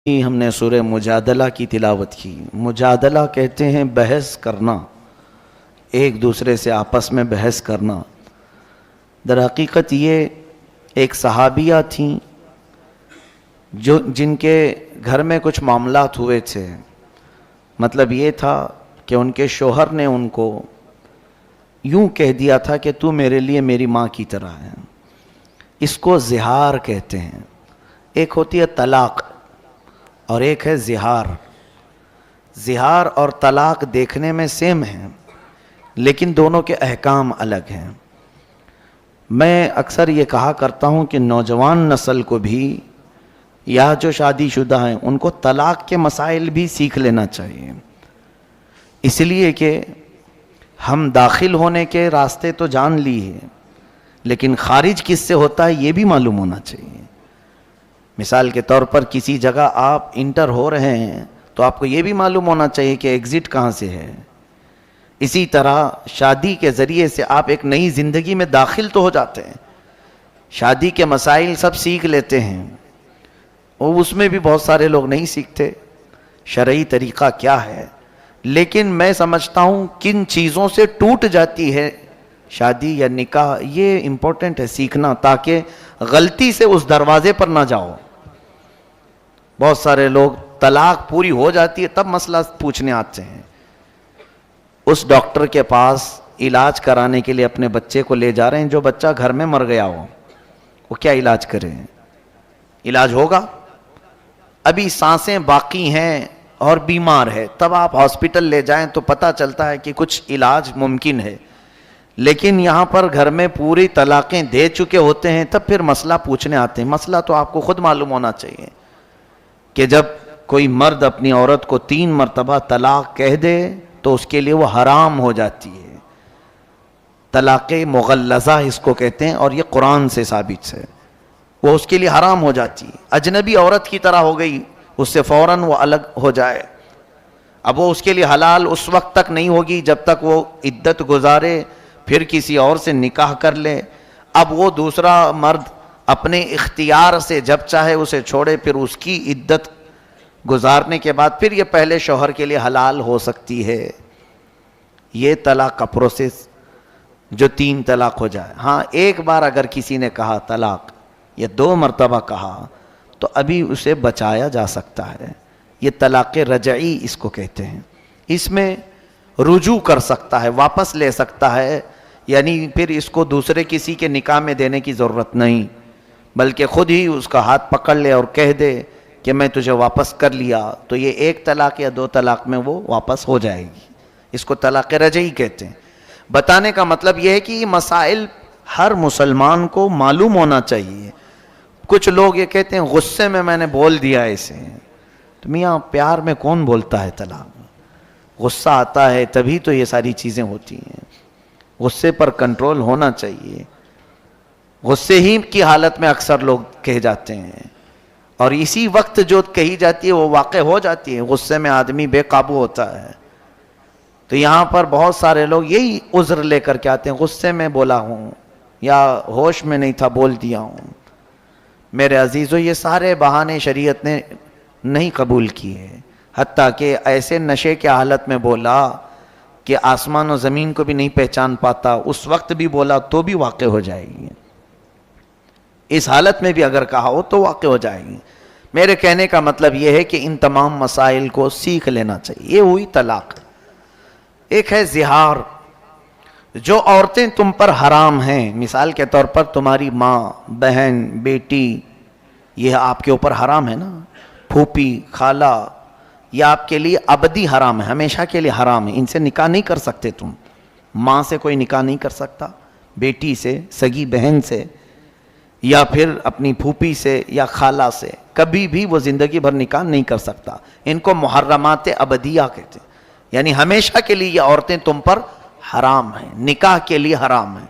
ہم نے سورہ مجادلہ کی تلاوت کی۔ مجادلہ کہتے ہیں بحث کرنا، ایک دوسرے سے آپس میں بحث کرنا۔ در حقیقت یہ ایک صحابیہ تھیں جن کے گھر میں کچھ معاملات ہوئے تھے۔ مطلب یہ تھا کہ ان کے شوہر نے ان کو یوں کہہ دیا تھا کہ تو میرے لیے میری ماں کی طرح ہے۔ اس کو زہار کہتے ہیں۔ ایک ہوتی ہے طلاق اور ایک ہے زہار۔ زہار اور طلاق دیکھنے میں سیم ہیں لیکن دونوں کے احکام الگ ہیں۔ میں اکثر یہ کہا کرتا ہوں کہ نوجوان نسل کو بھی یا جو شادی شدہ ہیں ان کو طلاق کے مسائل بھی سیکھ لینا چاہیے، اس لیے کہ ہم داخل ہونے کے راستے تو جان لیے لیکن خارج کس سے ہوتا ہے یہ بھی معلوم ہونا چاہیے۔ مثال کے طور پر کسی جگہ آپ انٹر ہو رہے ہیں تو آپ کو یہ بھی معلوم ہونا چاہیے کہ ایگزٹ کہاں سے ہے۔ اسی طرح شادی کے ذریعے سے آپ ایک نئی زندگی میں داخل تو ہو جاتے ہیں، شادی کے مسائل سب سیکھ لیتے ہیں، اور اس میں بھی بہت سارے لوگ نہیں سیکھتے شرعی طریقہ کیا ہے۔ لیکن میں سمجھتا ہوں کن چیزوں سے ٹوٹ جاتی ہے شادی یا نکاح، یہ امپورٹنٹ ہے سیکھنا، تاکہ غلطی سے اس دروازے پر نہ جاؤ۔ بہت سارے لوگ طلاق پوری ہو جاتی ہے تب مسئلہ پوچھنے آتے ہیں۔ اس ڈاکٹر کے پاس علاج کرانے کے لیے اپنے بچے کو لے جا رہے ہیں جو بچہ گھر میں مر گیا ہو، وہ کیا علاج کرے؟ علاج ہوگا؟ ابھی سانسیں باقی ہیں اور بیمار ہے، تب آپ ہاسپٹل لے جائیں تو پتہ چلتا ہے کہ کچھ علاج ممکن ہے، لیکن یہاں پر گھر میں پوری طلاقیں دے چکے ہوتے ہیں تب پھر مسئلہ پوچھنے آتے ہیں۔ مسئلہ تو آپ کو خود معلوم ہونا چاہیے کہ جب کوئی مرد اپنی عورت کو 3 مرتبہ طلاق کہہ دے تو اس کے لیے وہ حرام ہو جاتی ہے۔ طلاق مغلظہ اس کو کہتے ہیں اور یہ قرآن سے ثابت ہے، وہ اس کے لیے حرام ہو جاتی ہے، اجنبی عورت کی طرح ہو گئی، اس سے فوراً وہ الگ ہو جائے۔ اب وہ اس کے لیے حلال اس وقت تک نہیں ہوگی جب تک وہ عدت گزارے، پھر کسی اور سے نکاح کر لے۔ اب وہ دوسرا مرد اپنے اختیار سے جب چاہے اسے چھوڑے، پھر اس کی عدت گزارنے کے بعد پھر یہ پہلے شوہر کے لیے حلال ہو سکتی ہے۔ یہ طلاق کا پروسیس جو 3 طلاق ہو جائے۔ ہاں ایک بار اگر کسی نے کہا طلاق یا 2 مرتبہ کہا تو ابھی اسے بچایا جا سکتا ہے، یہ طلاق رجعی اس کو کہتے ہیں۔ اس میں رجوع کر سکتا ہے، واپس لے سکتا ہے، یعنی پھر اس کو دوسرے کسی کے نکاح میں دینے کی ضرورت نہیں، بلکہ خود ہی اس کا ہاتھ پکڑ لے اور کہہ دے کہ میں تجھے واپس کر لیا، تو یہ 1 طلاق یا 2 طلاق میں وہ واپس ہو جائے گی۔ اس کو طلاق رجعی کہتے ہیں۔ بتانے کا مطلب یہ ہے کہ یہ مسائل ہر مسلمان کو معلوم ہونا چاہیے۔ کچھ لوگ یہ کہتے ہیں غصے میں نے بول دیا اسے، تو میاں پیار میں کون بولتا ہے طلاق؟ غصہ آتا ہے تبھی تو یہ ساری چیزیں ہوتی ہیں، غصے پر کنٹرول ہونا چاہیے۔ غصے ہی کی حالت میں اکثر لوگ کہہ جاتے ہیں اور اسی وقت جو کہی جاتی ہے وہ واقع ہو جاتی ہے، غصے میں آدمی بے قابو ہوتا ہے۔ تو یہاں پر بہت سارے لوگ یہی عذر لے کر کے آتے ہیں، غصے میں بولا ہوں یا ہوش میں نہیں تھا بول دیا ہوں۔ میرے عزیزو، یہ سارے بہانے شریعت نے نہیں قبول کیے، حتیٰ کہ ایسے نشے کے حالت میں بولا کہ آسمان و زمین کو بھی نہیں پہچان پاتا، اس وقت بھی بولا تو بھی واقع ہو جائے گی۔ اس حالت میں بھی اگر کہا ہو تو واقع ہو جائے گی۔ میرے کہنے کا مطلب یہ ہے کہ ان تمام مسائل کو سیکھ لینا چاہیے۔ یہ ہوئی طلاق۔ ایک ہے زہار، جو عورتیں تم پر حرام ہیں، مثال کے طور پر تمہاری ماں، بہن، بیٹی، یہ آپ کے اوپر حرام ہے نا، پھوپھی، خالہ، یہ آپ کے لیے ابدی حرام ہے، ہمیشہ کے لیے حرام ہے، ان سے نکاح نہیں کر سکتے تم۔ ماں سے کوئی نکاح نہیں کر سکتا، بیٹی سے، سگی بہن سے، یا پھر اپنی پھوپھی سے یا خالہ سے، کبھی بھی وہ زندگی بھر نکاح نہیں کر سکتا۔ ان کو محرمات ابدیہ کہتے ہیں، یعنی ہمیشہ کے لیے یہ عورتیں تم پر حرام ہیں، نکاح کے لیے حرام ہیں۔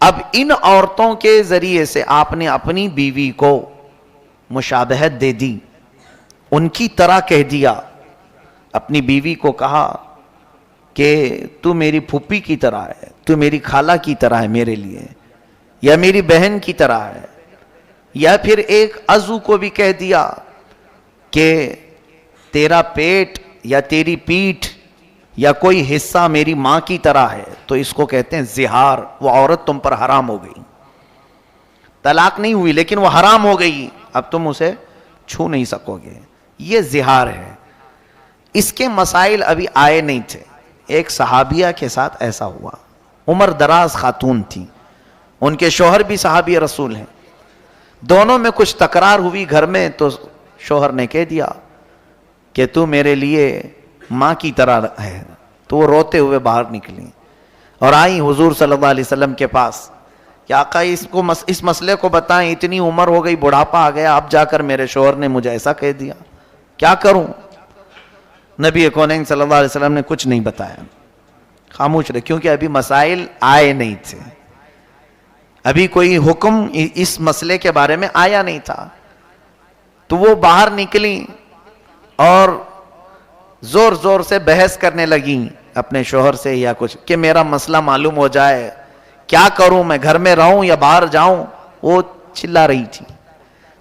اب ان عورتوں کے ذریعے سے آپ نے اپنی بیوی کو مشابہت دے دی، ان کی طرح کہہ دیا، اپنی بیوی کو کہا کہ تو میری پھوپھی کی طرح ہے، تو میری خالہ کی طرح ہے میرے لیے، یا میری بہن کی طرح ہے، یا پھر ایک عضو کو بھی کہہ دیا کہ تیرا پیٹ یا تیری پیٹھ یا کوئی حصہ میری ماں کی طرح ہے تو اس کو کہتے ہیں زہار. وہ عورت تم پر حرام ہو گئی, طلاق نہیں ہوئی لیکن وہ حرام ہو گئی, اب تم اسے چھو نہیں سکو گے. یہ زہار ہے. اس کے مسائل ابھی آئے نہیں تھے. ایک صحابیہ کے ساتھ ایسا ہوا, عمر دراز خاتون تھی, ان کے شوہر بھی صحابی رسول ہیں, دونوں میں کچھ تکرار ہوئی گھر میں, تو شوہر نے کہہ دیا کہ تو میرے لیے ماں کی طرح ہے. تو وہ روتے ہوئے باہر نکلی اور آئی حضور صلی اللہ علیہ وسلم کے پاس کہ آقا اس مسئلے کو بتائیں, اتنی عمر ہو گئی, بڑھاپا آ گیا, اب جا کر میرے شوہر نے مجھے ایسا کہہ دیا, کیا کروں؟ نبی کونین صلی اللہ علیہ وسلم نے کچھ نہیں بتایا, خاموش رہے, کیونکہ ابھی مسائل آئے نہیں تھے, ابھی کوئی حکم اس مسئلے کے بارے میں آیا نہیں تھا. تو وہ باہر نکلی اور زور زور سے بحث کرنے لگیں اپنے شوہر سے یا کچھ, کہ میرا مسئلہ معلوم ہو جائے, کیا کروں, میں گھر میں رہوں یا باہر جاؤں. وہ چلا رہی تھی.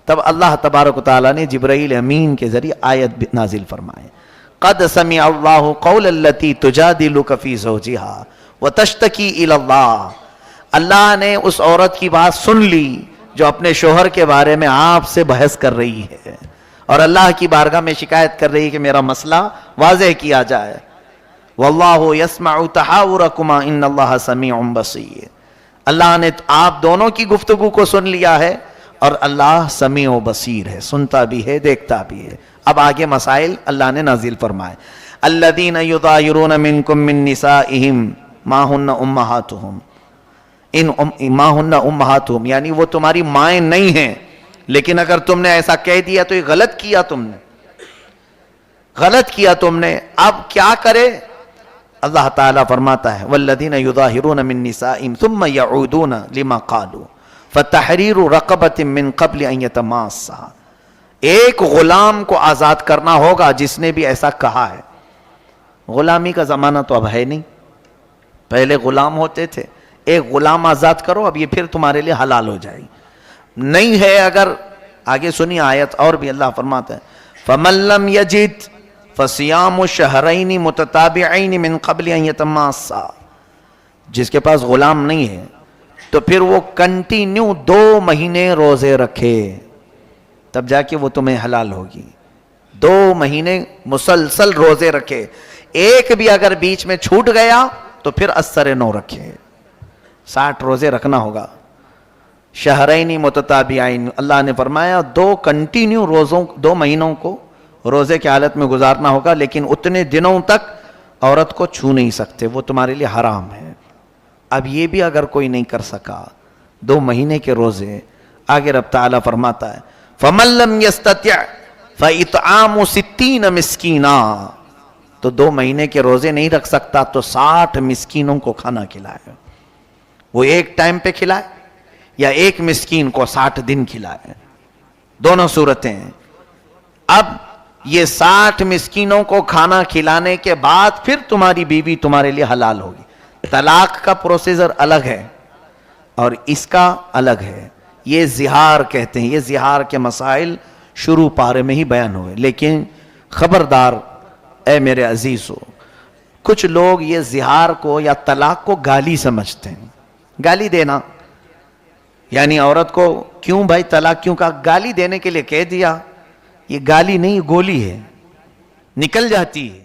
تب اللہ تبارک و تعالیٰ نے جبرائیل امین کے ذریعے آیت نازل فرمائے, قد سمع اللہ قول التی تجادلک فی زوجہا وتشتکی الی اللہ. اللہ نے اس عورت کی بات سن لی جو اپنے شوہر کے بارے میں آپ سے بحث کر رہی ہے اور اللہ کی بارگاہ میں شکایت کر رہی ہے کہ میرا مسئلہ واضح کیا جائے. واللہ یسمع تحاورکما ان اللہ سمیع بصیر. اللہ نے آپ دونوں کی گفتگو کو سن لیا ہے اور اللہ سمیع و بصیر ہے, سنتا بھی ہے, دیکھتا بھی ہے. اب آگے مسائل اللہ نے نازل فرمائے. الذین یظاہرون منکم من نسائہم ما ہن امہاتہم, ما ہن امہاتہم یعنی وہ تمہاری مائیں نہیں ہیں, لیکن اگر تم نے ایسا کہہ دیا تو یہ غلط کیا تم نے, غلط کیا تم نے. اب کیا کرے؟ اللہ تعالیٰ فرماتا ہے والذین یظاہرون من نسائہم ثم یعودون لما قالوا فتحریر رقبۃ من قبل ان یتماسا. ایک غلام کو آزاد کرنا ہوگا جس نے بھی ایسا کہا ہے. غلامی کا زمانہ تو اب ہے نہیں, پہلے غلام ہوتے تھے, ایک غلام آزاد کرو, اب یہ پھر تمہارے لیے حلال ہو جائے گی. نہیں ہے اگر, آگے سنی آیت اور بھی اللہ فرماتا ہے فَمَن لَّمْ يَجِدْ فَصِيَامُ شَهْرَيْنِ مُتَتَابِعَيْنِ مِن قَبْلِ أَن يَتَمَاسَّا. جس کے پاس غلام نہیں ہے تو پھر وہ کنٹینیو 2 مہینے روزے رکھے, تب جا کے وہ تمہیں حلال ہوگی. 2 مہینے مسلسل روزے رکھے, ایک بھی اگر بیچ میں چھوٹ گیا تو پھر اثر 9 رکھے. 60 روزے رکھنا ہوگا. شہرین متتابعین, اللہ نے فرمایا 2 کنٹینیو روزوں, 2 مہینوں کو روزے کی حالت میں گزارنا ہوگا, لیکن اتنے دنوں تک عورت کو چھو نہیں سکتے, وہ تمہارے لیے حرام ہے. اب یہ بھی اگر کوئی نہیں کر سکا 2 مہینے کے روزے, آگے رب تعالیٰ فرماتا ہے فَمَن لَّمْ يَسْتَطِعْ فَإِطْعَامُ 60 مسکینا. تو 2 مہینے کے روزے نہیں رکھ سکتا تو 60 مسکینوں کو کھانا کھلائے. وہ ایک ٹائم پہ کھلائے یا ایک مسکین کو 60 دن کھلائے, دونوں صورتیں ہیں. اب یہ 60 مسکینوں کو کھانا کھلانے کے بعد پھر تمہاری بیوی تمہارے لیے حلال ہوگی. طلاق کا پروسیجر الگ ہے اور اس کا الگ ہے. یہ زہار کہتے ہیں. یہ زہار کے مسائل شروع پارے میں ہی بیان ہوئے, لیکن خبردار اے میرے عزیزو, کچھ لوگ یہ زہار کو یا طلاق کو گالی سمجھتے ہیں. گالی دینا یعنی عورت کو کیوں بھائی طلاق کیوں کہا, گالی دینے کے لیے کہہ دیا. یہ گالی نہیں, گولی ہے, نکل جاتی ہے.